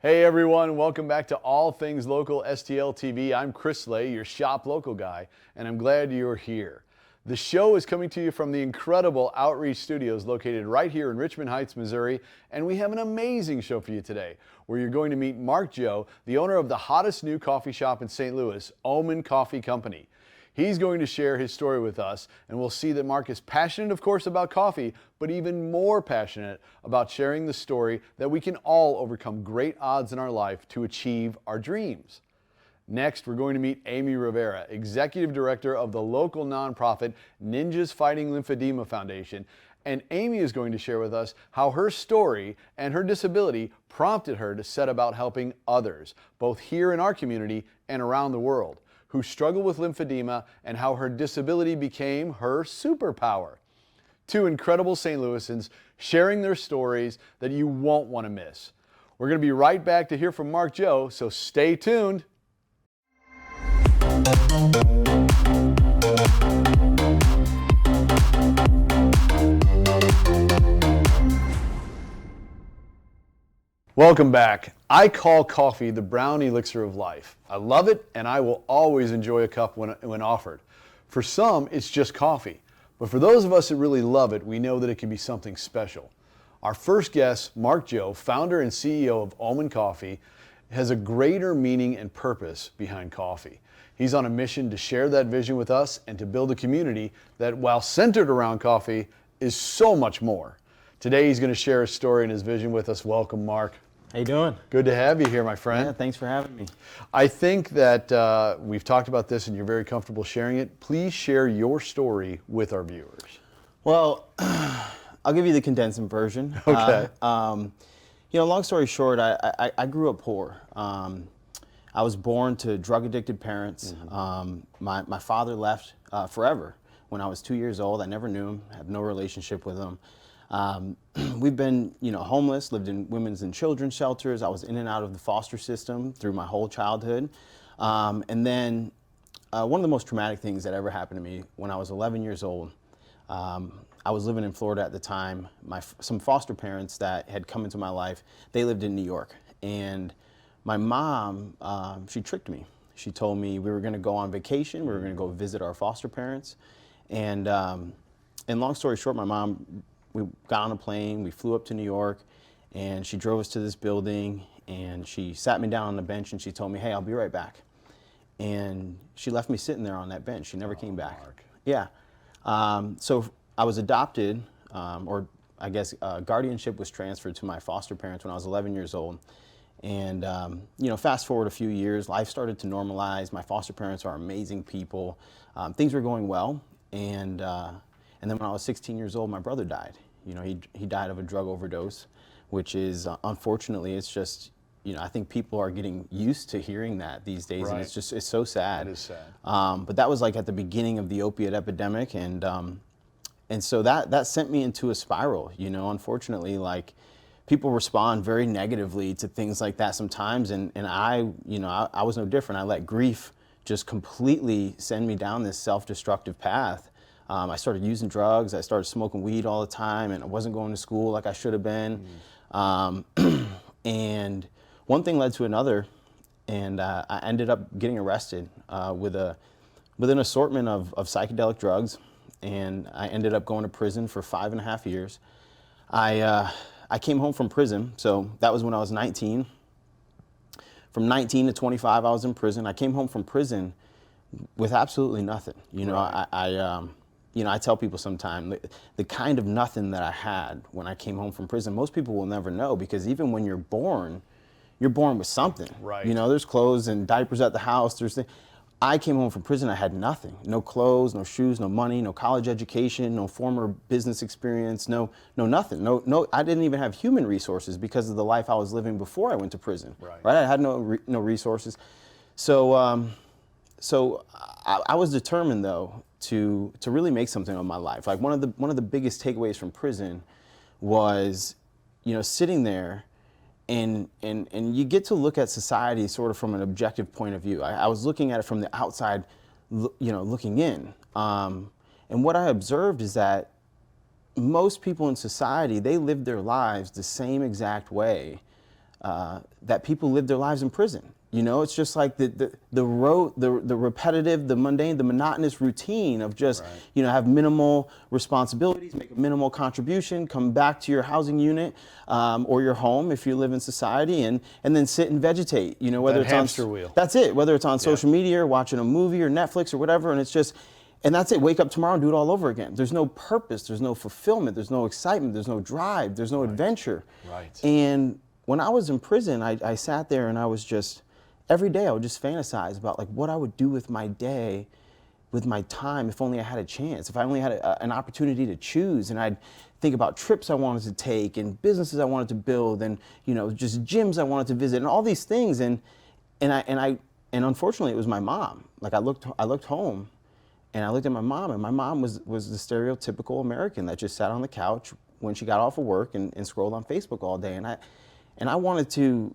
Hey everyone, welcome back to All Things Local STL TV. I'm Chris Slay, your shop local guy, and I'm glad you're here. The show is coming to you from the incredible Outreach Studios located right here in Richmond Heights, Missouri, and we have an amazing show for you today, where you're going to meet Mark Joe, the owner of the hottest new coffee shop in St. Louis, Omen Coffee Company. He's going to share his story with us, and we'll see that Mark is passionate, of course, about coffee, but even more passionate about sharing the story that we can all overcome great odds in our life to achieve our dreams. Next, we're going to meet Amy Rivera, Executive Director of the local nonprofit Ninjas Fighting Lymphedema Foundation, and Amy is going to share with us how her story and her disability prompted her to set about helping others, both here in our community and around the world, who struggle with lymphedema, and how her disability became her superpower. Two incredible St. Louisans sharing their stories that you won't want to miss. We're going to be right back to hear from Mark Joe, so stay tuned. Welcome back. I call coffee the brown elixir of life. I love it, and I will always enjoy a cup when offered. For some, it's just coffee. But for those of us that really love it, we know that it can be something special. Our first guest, Mark Joe, founder and CEO of Omen Coffee, has a greater meaning and purpose behind coffee. He's on a mission to share that vision with us and to build a community that, while centered around coffee, is so much more. Today he's going to share his story and his vision with us. Welcome, Mark. How you doing? Good to have you here, my friend. Yeah, thanks for having me. I think that we've talked about this and you're very comfortable sharing it. Please share your story with our viewers. Well, I'll give you the condensed version. Okay. Long story short, I grew up poor. I was born to drug-addicted parents. Mm-hmm. My father left forever when I was 2 years old. I never knew him, had no relationship with him. We've been, homeless, lived in women's and children's shelters. I was in and out of the foster system through my whole childhood. And then one of the most traumatic things that ever happened to me when I was 11 years old, I was living in Florida at the time. Some foster parents that had come into my life, they lived in New York. And my mom, she tricked me. She told me we were going to go on vacation. We were going to go visit our foster parents. And long story short, my mom, we got on a plane, we flew up to New York, and she drove us to this building, and she sat me down on the bench, and she told me, hey, I'll be right back. And she left me sitting there on that bench. She never came back. Mark. Yeah. So I was adopted, or I guess guardianship was transferred to my foster parents when I was 11 years old. And, fast forward a few years, life started to normalize. My foster parents are amazing people. Things were going well. And then when I was 16 years old, my brother died. He died of a drug overdose, which is, unfortunately, it's just, I think people are getting used to hearing that these days, Right. And it's so sad. It is sad. But that was like at the beginning of the opiate epidemic, and so that sent me into a spiral. Unfortunately, like, people respond very negatively to things like that sometimes, and I was no different. I let grief just completely send me down this self-destructive path. I started using drugs, I started smoking weed all the time, and I wasn't going to school like I should have been. And one thing led to another, and I ended up getting arrested with an assortment of psychedelic drugs, and I ended up going to prison for 5.5 years. I came home from prison, so that was when I was 19. From 19 to 25, I was in prison. I came home from prison with absolutely nothing. Right. I tell people sometimes the kind of nothing that I had when I came home from prison, most people will never know, because even when you're born with something. Right. There's clothes and diapers at the house. I came home from prison, I had nothing. No clothes, no shoes, no money, no college education, no former business experience, no nothing. No, I didn't even have human resources because of the life I was living before I went to prison. Right. I had no resources. So I was determined, though, to really make something of my life. Like, one of the biggest takeaways from prison was, sitting there and you get to look at society sort of from an objective point of view. I was looking at it from the outside, looking in. And what I observed is that most people in society, they live their lives the same exact way that people live their lives in prison. You know, it's just like the repetitive, the mundane, the monotonous routine of just, you know, have minimal responsibilities, make a minimal contribution, come back to your housing unit or your home if you live in society, and then sit and vegetate. You know, whether that it's hamster on wheel. That's it. Whether it's on social media or watching a movie or Netflix or whatever, and it's just. And that's it. Wake up tomorrow and do it all over again. There's no purpose. There's no fulfillment. There's no excitement. There's no drive. There's no adventure. Right. And when I was in prison, I sat there and I was just, every day I would just fantasize about like what I would do with my day, with my time, if only I had a chance, if I only had an opportunity to choose. And I'd think about trips I wanted to take and businesses I wanted to build and, you know, just gyms I wanted to visit and all these things. And unfortunately it was my mom. Like I looked home. And I looked at my mom, and my mom was the stereotypical American that just sat on the couch when she got off of work and scrolled on Facebook all day. And I wanted to,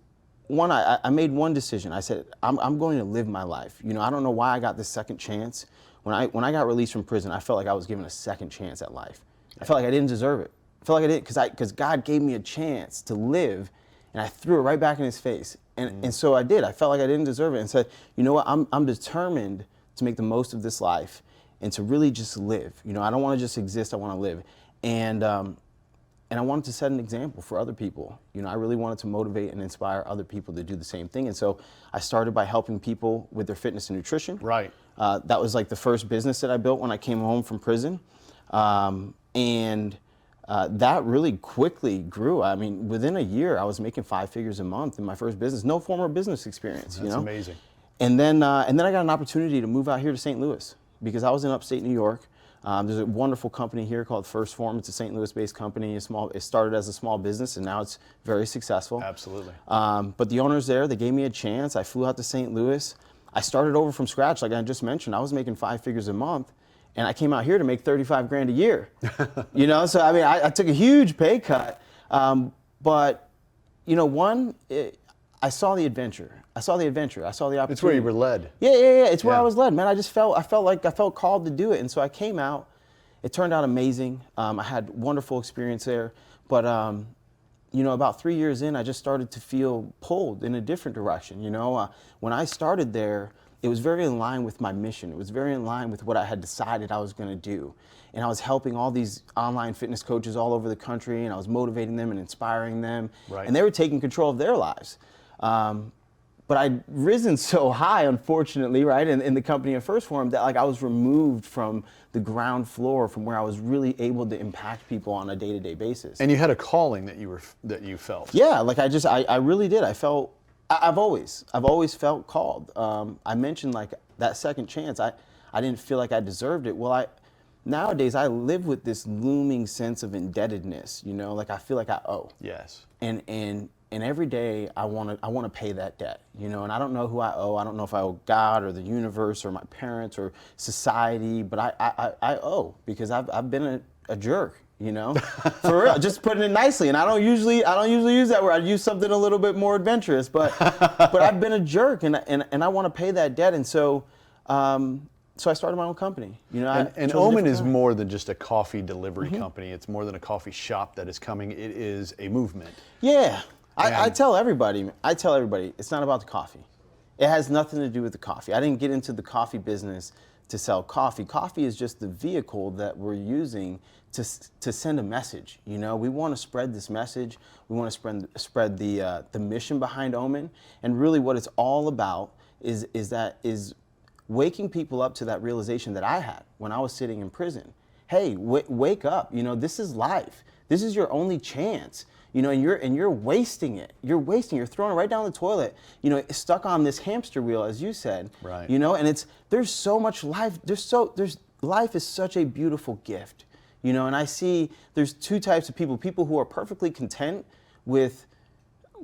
I made one decision. I said, I'm going to live my life. You know, I don't know why I got this second chance. When I got released from prison, I felt like I was given a second chance at life. I felt like I didn't deserve it. I felt like I didn't, because God gave me a chance to live, and I threw it right back in his face. And so I did. I felt like I didn't deserve it, and said, you know what, I'm determined to make the most of this life and to really just live. You know, I don't want to just exist, I want to live. And I wanted to set an example for other people. You know, I really wanted to motivate and inspire other people to do the same thing. And so I started by helping people with their fitness and nutrition. Right. That was like the first business that I built when I came home from prison. That really quickly grew. I mean, within a year, I was making 5 figures a month in my first business. No former business experience, you know? That's amazing. And then I got an opportunity to move out here to St. Louis because I was in upstate New York. There's a wonderful company here called First Form. It's a St. Louis-based company. It started as a small business, and now it's very successful. Absolutely. But the owners there, they gave me a chance. I flew out to St. Louis. I started over from scratch, like I just mentioned. I was making 5 figures a month, and I came out here to make 35 grand a year. You know, so I mean, I took a huge pay cut. But you know, I saw the adventure. I saw the opportunity. It's where you were led. Yeah. It's where I was led, man. I felt called to do it. And so I came out. It turned out amazing. I had wonderful experience there. But, you know, about 3 years in, I just started to feel pulled in a different direction. You know, when I started there, it was very in line with my mission. It was very in line with what I had decided I was going to do. And I was helping all these online fitness coaches all over the country, and I was motivating them and inspiring them. Right. And they were taking control of their lives. But I'd risen so high, unfortunately, right, in the company at First Form that like I was removed from the ground floor, from where I was really able to impact people on a day-to-day basis. And you had a calling that you felt. Yeah, like I really did. I've always felt called. I mentioned like that second chance. I didn't feel like I deserved it. Well, nowadays I live with this looming sense of indebtedness. You know, like I feel like I owe. Yes. And every day I want to pay that debt, you know, and I don't know who I owe. I don't know if I owe God or the universe or my parents or society, but I owe because I've been a jerk, you know, for real, just putting it nicely. And I don't usually use that word. I use something a little bit more adventurous, but I've been a jerk and I want to pay that debt. And so I started my own company. You know, and Omen is more than just a coffee delivery company. It's more than a coffee shop that is coming. It is a movement. Yeah. I tell everybody, it's not about the coffee. It has nothing to do with the coffee. I didn't get into the coffee business to sell coffee. Coffee is just the vehicle that we're using to send a message. You know, we want to spread this message. We want to spread the mission behind Omen. And really what it's all about is waking people up to that realization that I had when I was sitting in prison. Hey, wake up. You know, this is life. This is your only chance. You know, and you're wasting it. You're throwing it right down the toilet. You know, stuck on this hamster wheel, as you said. Right. You know, and there's so much life. Life is such a beautiful gift. You know, and I see there's two types of people: people who are perfectly content with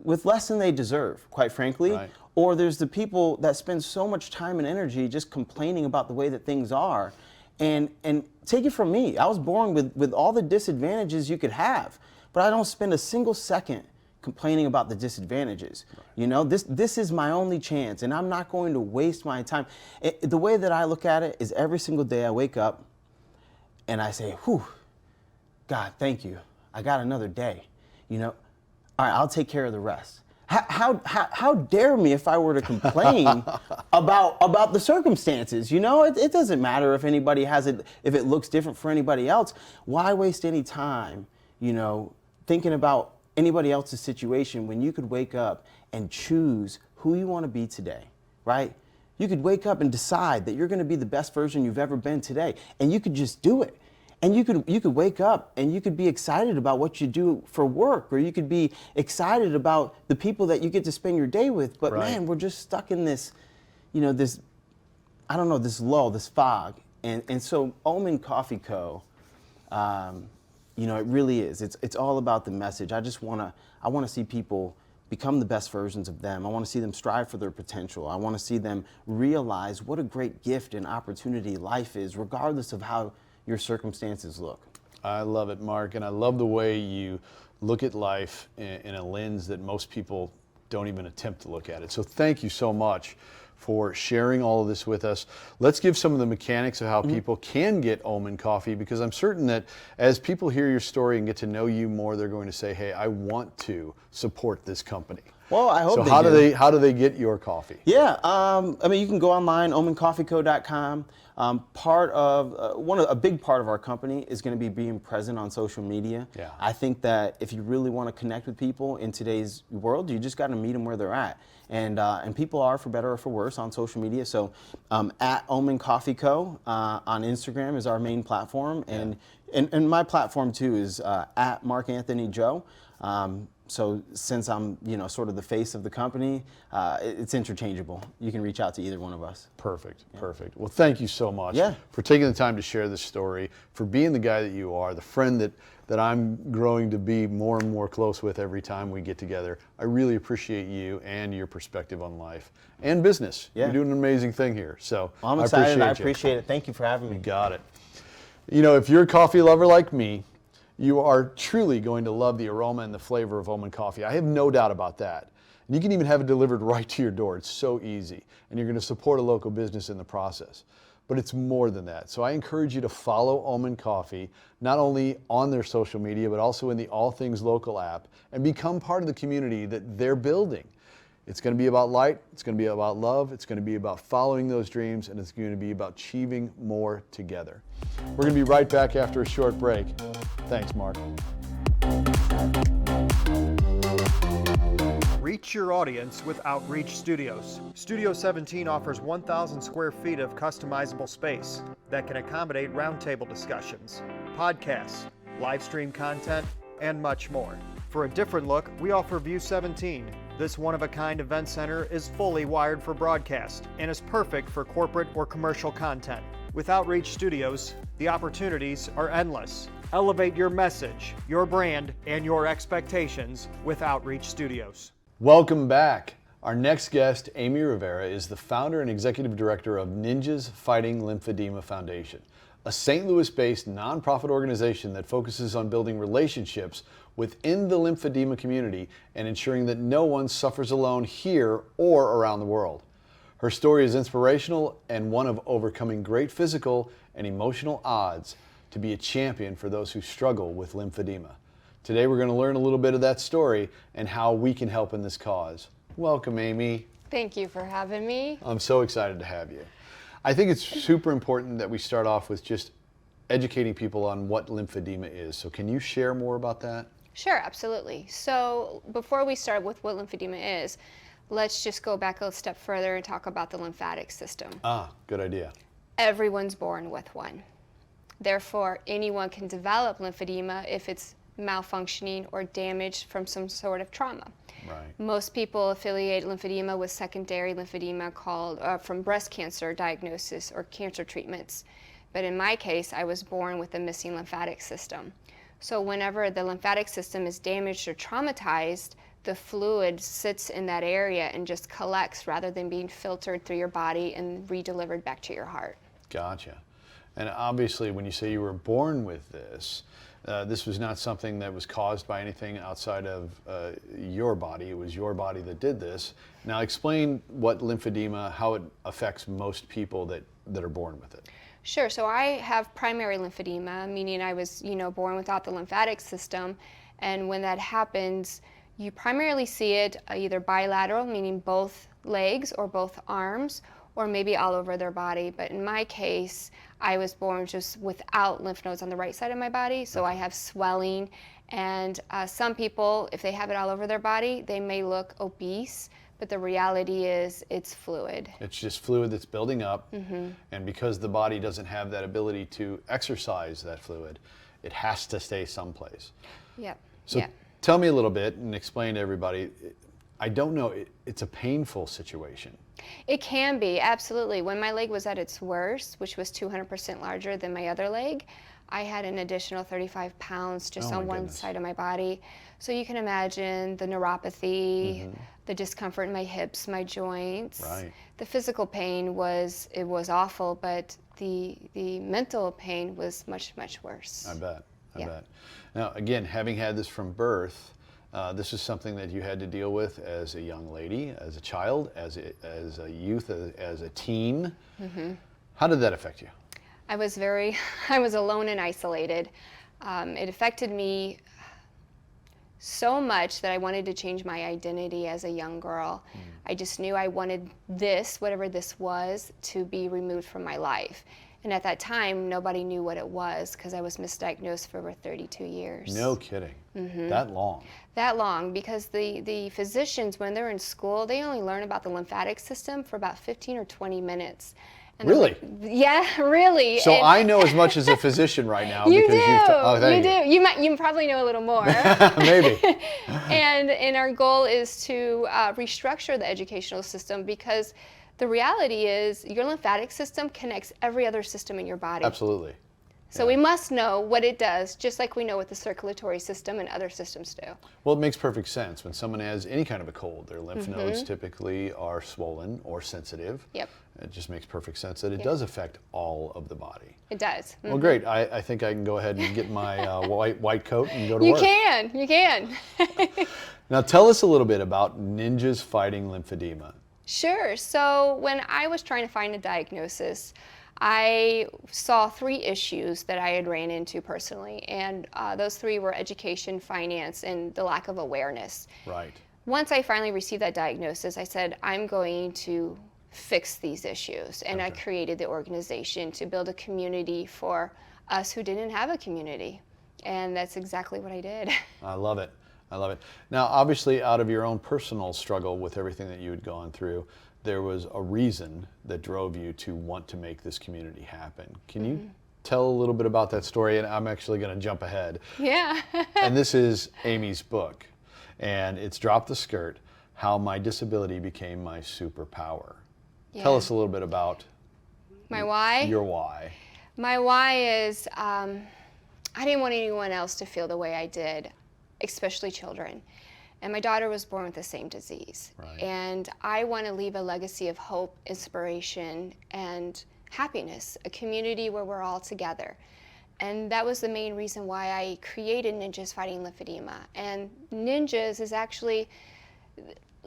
less than they deserve, quite frankly. Right. Or there's the people that spend so much time and energy just complaining about the way that things are. And take it from me, I was born with all the disadvantages you could have. But I don't spend a single second complaining about the disadvantages. Right. You know, this is my only chance, and I'm not going to waste my time. The way that I look at it is every single day I wake up and I say, whew, God, thank you. I got another day. You know, all right, I'll take care of the rest. How dare me if I were to complain about the circumstances? You know, it doesn't matter if anybody has it, if it looks different for anybody else. Why waste any time, you know, thinking about anybody else's situation when you could wake up and choose who you want to be today, right? You could wake up and decide that you're going to be the best version you've ever been today, and you could just do it. And you could wake up and you could be excited about what you do for work, or you could be excited about the people that you get to spend your day with. But Right. man, we're just stuck in this, you know, this, I don't know, this lull, this fog. And so Omen Coffee Co., you know, it really is. It's all about the message. I want to see people become the best versions of them. I want to see them strive for their potential. I want to see them realize what a great gift and opportunity life is, regardless of how your circumstances look. I love it, Mark, and I love the way you look at life in a lens that most people don't even attempt to look at it. So thank you so much for sharing all of this with us. Let's give some of the mechanics of how people can get Omen Coffee, because I'm certain that as people hear your story and get to know you more, they're going to say, hey, I want to support this company. Well, I hope so they how do they get your coffee? Yeah, I mean, you can go online, omencoffeeco.com. A big part of our company is going to be being present on social media. Yeah. I think that if you really want to connect with people in today's world, you just got to meet them where they're at. And people are, for better or for worse, on social media. So at Omen Coffee Co. On Instagram is our main platform. And my platform, too, is at Mark Anthony Joe. So since I'm, you know, sort of the face of the company, it's interchangeable. You can reach out to either one of us. Perfect, perfect. Well, thank you so much for taking the time to share this story, for being the guy that you are, the friend that I'm growing to be more and more close with every time we get together. I really appreciate you and your perspective on life and business. Yeah. You're doing an amazing thing here. So I'm excited. I appreciate it. Thank you for having me. You got it. You know, if you're a coffee lover like me, you are truly going to love the aroma and the flavor of Omen Coffee. I have no doubt about that. And you can even have it delivered right to your door. It's so easy. And you're going to support a local business in the process. But it's more than that. So I encourage you to follow Omen Coffee, not only on their social media, but also in the All Things Local app, and become part of the community that they're building. It's going to be about light, it's going to be about love, it's going to be about following those dreams, and it's going to be about achieving more together. We're going to be right back after a short break. Thanks, Mark. Reach your audience with Outreach Studios. Studio 17 offers 1,000 square feet of customizable space that can accommodate roundtable discussions, podcasts, live stream content, and much more. For a different look, we offer View 17. This one-of-a-kind event center is fully wired for broadcast and is perfect for corporate or commercial content. With Outreach Studios, the opportunities are endless. Elevate your message, your brand, and your expectations with Outreach Studios. Welcome back. Our next guest, Amy Rivera, is the founder and executive director of Ninjas Fighting Lymphedema Foundation, a St. Louis-based nonprofit organization that focuses on building relationships within the lymphedema community and ensuring that no one suffers alone here or around the world. Her story is inspirational and one of overcoming great physical and emotional odds to be a champion for those who struggle with lymphedema. Today we're going to learn a little bit of that story and how we can help in this cause. Welcome, Amy. Thank you for having me. I'm so excited to have you. I think it's super important that we start off with just educating people on what lymphedema is. So can you share more about that? Sure, absolutely. So before we start with what lymphedema is, let's just go back a step further and talk about the lymphatic system. Good idea. Everyone's born with one. Therefore, anyone can develop lymphedema if it's malfunctioning or damaged from some sort of trauma. Right. Most people affiliate lymphedema with secondary lymphedema called from breast cancer diagnosis or cancer treatments. But in my case, I was born with a missing lymphatic system. So whenever the lymphatic system is damaged or traumatized, the fluid sits in that area and just collects rather than being filtered through your body and re-delivered back to your heart. Gotcha. And obviously, when you say you were born with this, this was not something that was caused by anything outside of your body. It was your body that did this. Now explain what lymphedema, how it affects most people that are born with it. Sure. So I have primary lymphedema, meaning I was, born without the lymphatic system. And when that happens, You primarily see it either bilateral, meaning both legs or both arms, or maybe all over their body. But in my case, I was born just without lymph nodes on the right side of my body, so I have swelling. And some people, if they have it all over their body, they may look obese, but the reality is it's fluid. It's just fluid that's building up, and because the body doesn't have that ability to exercise that fluid, it has to stay someplace. Yep. So Yep. tell me a little bit and explain to everybody. I don't know, it's a painful situation. It can be, absolutely. When my leg was at its worst, which was 200% larger than my other leg, I had an additional 35 pounds just Oh, on my one goodness. side of my body. So you can imagine the neuropathy, the discomfort in my hips, my joints. Right. The physical pain was awful, but the mental pain was much, much worse. I bet. I Yeah. bet. Now, again, having had this from birth, this is something that you had to deal with as a young lady, as a child, as a youth, as a teen. How did that affect you? I was I was alone and isolated. It affected me so much that I wanted to change my identity as a young girl. I just knew I wanted this, whatever this was, to be removed from my life. And at that time, nobody knew what it was because I was misdiagnosed for over 32 years. No kidding. That long. That long, because the physicians, when they're in school, they only learn about the lymphatic system for about 15 or 20 minutes. And they're Really? Yeah, really. So And- I know as much as a physician right now You because do. oh, thank you do. You probably know a little more. Maybe. and our goal is to restructure the educational system, because the reality is your lymphatic system connects every other system in your body. Absolutely. So we must know what it does, just like we know what the circulatory system and other systems do. Well, it makes perfect sense. When someone has any kind of a cold, their lymph nodes typically are swollen or sensitive. Yep. It just makes perfect sense that it does affect all of the body. It does. Well, great. I think I can go ahead and get my white coat and go to You work. you can. Now, tell us a little bit about Ninjas Fighting Lymphedema. Sure. So when I was trying to find a diagnosis, I saw 3 issues that I had ran into personally, and those 3 were education, finance, and the lack of awareness. Right. Once I finally received that diagnosis, I said, I'm going to fix these issues, and I created the organization to build a community for us who didn't have a community, and that's exactly what I did. I love it. I love it. Now, obviously, out of your own personal struggle with everything that you had gone through, there was a reason that drove you to want to make this community happen. Can you tell a little bit about that story? And I'm actually going to jump ahead. Yeah. And this is Amy's book, and it's Drop the Skirt, How My Disability Became My Superpower. Tell us a little bit about My why? your why. My why is I didn't want anyone else to feel the way I did, especially children. And my daughter was born with the same disease. Right. And I want to leave a legacy of hope, inspiration, and happiness, a community where we're all together. And that was the main reason why I created Ninjas Fighting Lymphedema. And ninjas is actually,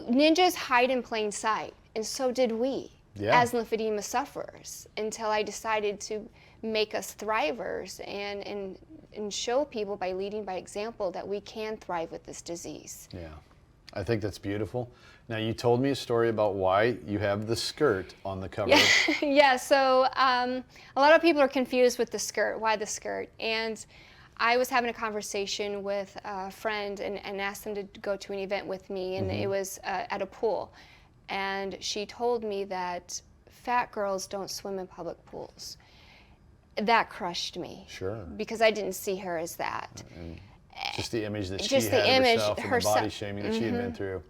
ninjas hide in plain sight, and so did we as lymphedema sufferers, until I decided to make us thrivers and show people by leading by example that we can thrive with this disease. Yeah, I think that's beautiful. Now, you told me a story about why you have the skirt on the cover. Yeah, so a lot of people are confused with the skirt. Why the skirt? And I was having a conversation with a friend and asked them to go to an event with me, and it was at a pool. And she told me that fat girls don't swim in public pools. That crushed me. Sure. Because I didn't see her as that. Just the image that she Just had the image, of herself and the body shaming that she had been through.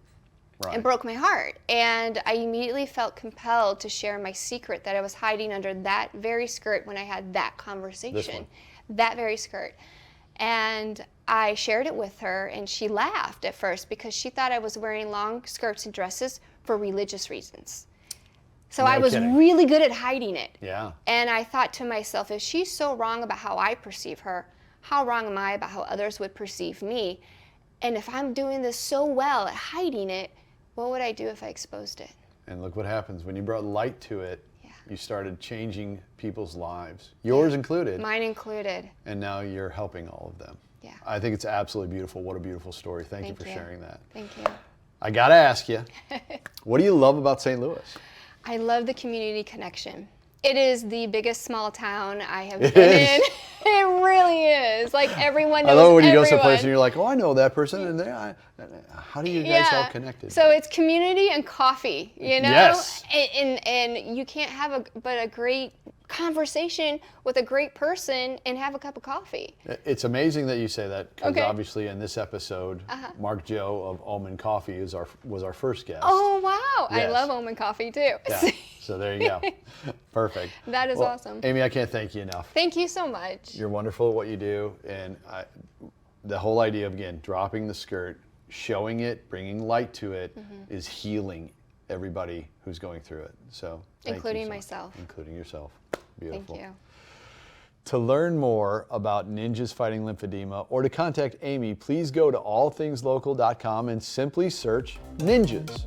Right. It broke my heart. And I immediately felt compelled to share my secret that I was hiding under that very skirt when I had that conversation. That very skirt. And I shared it with her, and she laughed at first because she thought I was wearing long skirts and dresses for religious reasons. So No I was kidding. really good at hiding it. Yeah. And I thought to myself, if she's so wrong about how I perceive her, how wrong am I about how others would perceive me? And if I'm doing this so well at hiding it, what would I do if I exposed it? And look what happens. When you brought light to it, you started changing people's lives, yours included. Mine included. And now you're helping all of them. Yeah. I think it's absolutely beautiful. What a beautiful story. Thank you for you. sharing that. Thank you. I got to ask you, what do you love about St. Louis? I love the community connection. It is the biggest small town I have It been is. in. It really is. Like everyone knows I love when you go everyone. someplace and you're like, oh, I know that person, and how do you guys all connected? So it's community and coffee, you know? Yes. And you can't have a great conversation with a great person and have a cup of coffee. It's amazing that you say that, because Okay. obviously in this episode, Mark Joe of Omen Coffee was our first guest. Oh, wow. I Yes. love Omen coffee too. Yeah. So there you go. Perfect. That is Well, awesome. Amy, I can't thank you enough. Thank you so much. You're wonderful at what you do, and the whole idea of, again, dropping the skirt, showing it, bringing light to it, is healing everybody who's going through it. So thank you Including so much. myself. Including yourself. Beautiful. Thank you. To learn more about Ninjas Fighting Lymphedema or to contact Amy, please go to allthingslocal.com and simply search Ninjas.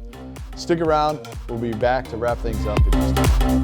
Stick around. We'll be back to wrap things up in just a minute.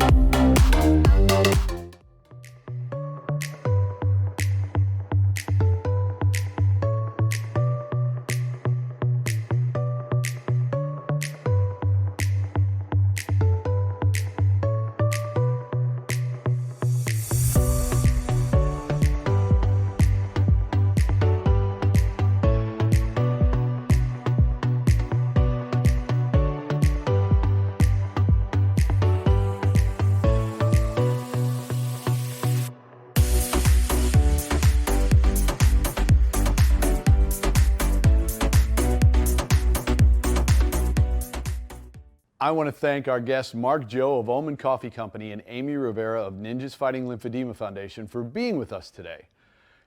I want to thank our guests Mark Joe of Omen Coffee Company and Amy Rivera of Ninjas Fighting Lymphedema Foundation for being with us today.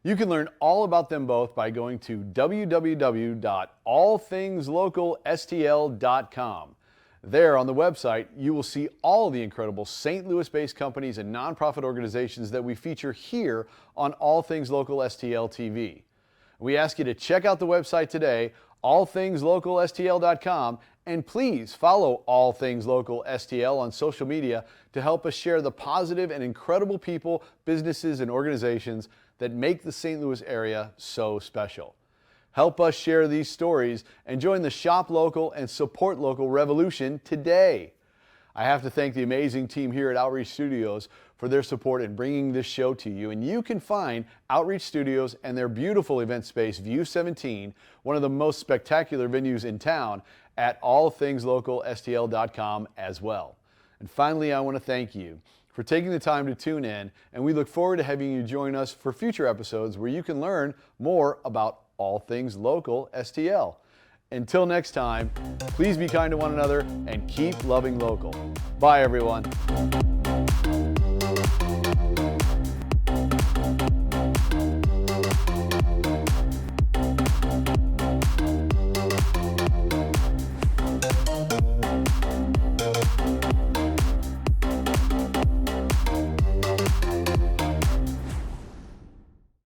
You can learn all about them both by going to www.allthingslocalstl.com. There on the website, you will see all the incredible St. Louis-based companies and nonprofit organizations that we feature here on All Things Local STL TV. We ask you to check out the website today, allthingslocalstl.com, and please follow All Things Local STL on social media to help us share the positive and incredible people, businesses, and organizations that make the St. Louis area so special. Help us share these stories and join the Shop Local and Support Local revolution today. I have to thank the amazing team here at Outreach Studios for their support in bringing this show to you. And you can find Outreach Studios and their beautiful event space, View 17, one of the most spectacular venues in town, at allthingslocalstl.com as well. And finally, I want to thank you for taking the time to tune in, and we look forward to having you join us for future episodes where you can learn more about All Things Local STL. Until next time, please be kind to one another and keep loving local. Bye, everyone.